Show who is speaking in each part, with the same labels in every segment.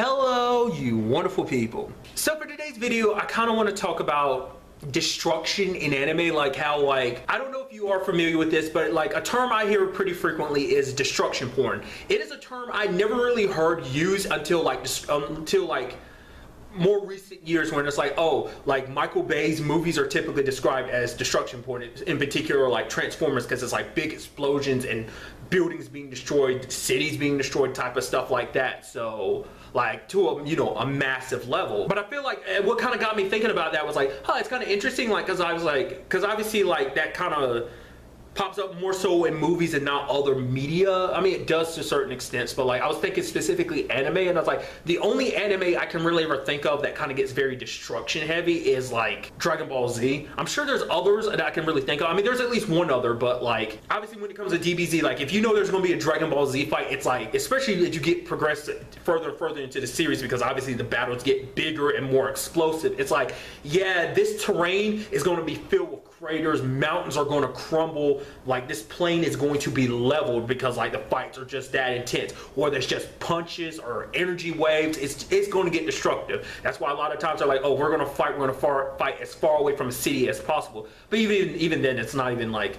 Speaker 1: Hello, you wonderful people. So for today's video, I kind of want to talk about destruction in anime, like how, like, I don't know if you are familiar with this, but like a term I hear pretty frequently is destruction porn. It is a term I never really heard used until like more recent years, when it's like, oh, like Michael Bay's movies are typically described as destruction porn, in particular like Transformers, because it's like big explosions and buildings being destroyed, cities being destroyed, type of stuff like that. So like to a massive level. But I feel like what kind of got me thinking about that was like, huh, it's kind of interesting, like, because obviously like that kind of pops up more so in movies and not other media. I mean, it does to certain extents, but like I was thinking specifically anime, and I was like, the only anime I can really ever think of that kind of gets very destruction heavy is like Dragon Ball Z. I'm sure there's others that I can really think of. I mean, there's at least one other, but like obviously when it comes to DBZ, like if you know there's going to be a Dragon Ball Z fight, it's like, especially as you get progressed further and further into the series, because obviously the battles get bigger and more explosive. It's like, yeah, this terrain is going to be filled with craters, mountains are going to crumble, like this plane is going to be leveled because like the fights are just that intense, or there's just punches or energy waves. It's going to get destructive. That's why a lot of times they're like, oh, we're going to fight as far away from a city as possible. But even then, it's not even like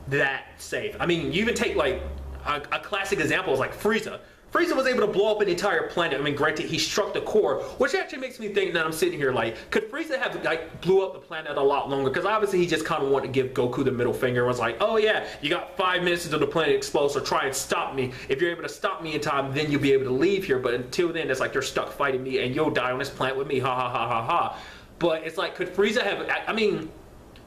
Speaker 1: that safe. I mean, you even take like a classic example is like Frieza. Frieza was able to blow up an entire planet. I mean, granted, he struck the core, which actually makes me think that I'm sitting here like, could Frieza have like blew up the planet a lot longer? Because obviously he just kind of wanted to give Goku the middle finger and was like, oh yeah, you got 5 minutes until the planet explodes, so try and stop me. If you're able to stop me in time, then you'll be able to leave here. But until then, it's like you're stuck fighting me and you'll die on this planet with me, ha ha ha ha ha. But it's like, could Frieza have, I mean,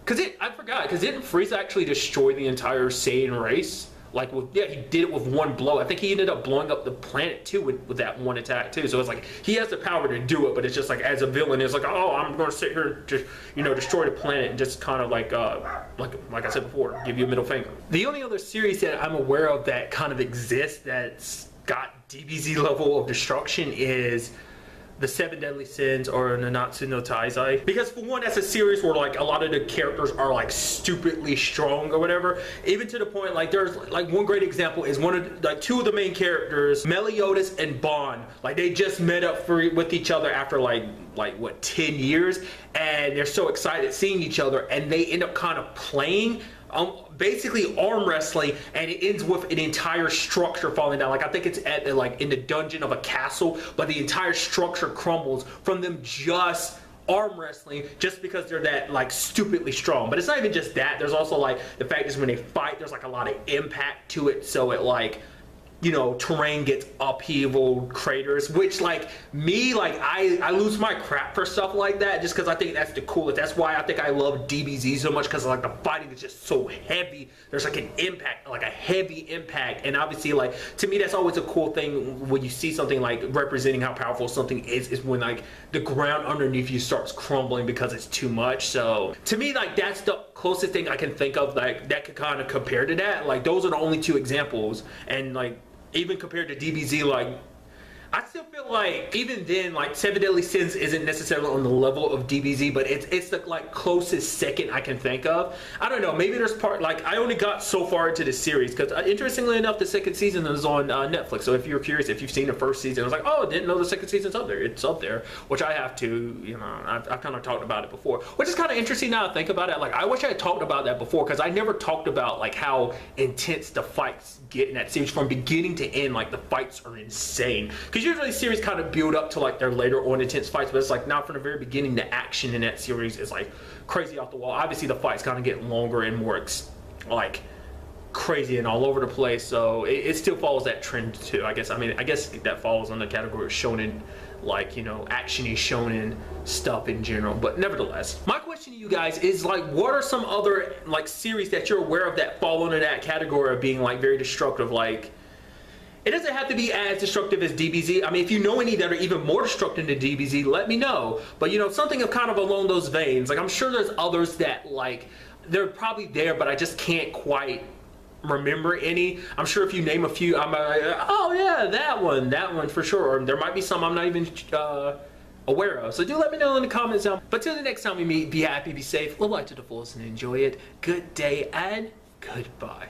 Speaker 1: I forgot, because didn't Frieza actually destroy the entire Saiyan race? Like, yeah, he did it with one blow. I think he ended up blowing up the planet too with that one attack too. So it's like he has the power to do it, but it's just like as a villain, it's like, oh, I'm going to sit here and just, destroy the planet and just kind of like I said before, give you a middle finger. The only other series that I'm aware of that kind of exists that's got DBZ level of destruction is the 7 Deadly Sins or Nanatsu no Taizai. Because for one, that's a series where like a lot of the characters are like stupidly strong or whatever. Even to the point, like there's like one great example is two of the main characters, Meliodas and Bond. Like they just met up with each other after like what, 10 years, and they're so excited seeing each other, and they end up kind of playing basically arm wrestling, and it ends with an entire structure falling down. Like I think it's at like in the dungeon of a castle, but the entire structure crumbles from them just arm wrestling, just because they're that like stupidly strong. But it's not even just that. There's also like the fact is when they fight, there's like a lot of impact to it, so it like, terrain gets upheaval, craters, which like me, like I lose my crap for stuff like that, just because I think that's the coolest. That's why I think I love DBZ so much, because like the fighting is just so heavy. There's like an impact, like a heavy impact, and obviously like to me that's always a cool thing when you see something like representing how powerful something is when like the ground underneath you starts crumbling because it's too much. So to me, like that's the closest thing I can think of like that could kind of compare to that. Like those are the only two examples, and like even compared to DBZ, like I still feel like even then, like 7 Deadly Sins isn't necessarily on the level of DBZ, but it's the like closest second I can think of. I don't know, maybe there's like I only got so far into this series because interestingly enough, the second season is on Netflix. So if you're curious, if you've seen the first season, I was like, oh, I didn't know the second season's up there. It's up there, which I have to, I've kind of talked about it before, which is kind of interesting now to think about it. Like I wish I had talked about that before, because I never talked about like how intense the fights get in that series from beginning to end. Like the fights are insane, because usually series kind of build up to like their later on intense fights, but it's like now from the very beginning the action in that series is like crazy off the wall. Obviously the fights kind of get longer and more like crazy and all over the place, so it still follows that trend too, I guess. I mean, I guess that falls on the category of shonen, like, action-y shonen stuff in general. But nevertheless, my question to you guys is like, what are some other like series that you're aware of that fall under that category of being like very destructive? Like, it doesn't have to be as destructive as DBZ. I mean, if you know any that are even more destructive than DBZ, let me know. But something of kind of along those veins. Like I'm sure there's others that like, they're probably there, but I just can't quite remember any. I'm sure if you name a few, I'm like, oh yeah, that one for sure. Or there might be some I'm not even aware of. So do let me know in the comments down. But till the next time we meet, be happy, be safe, live life to the fullest, and enjoy it. Good day and goodbye.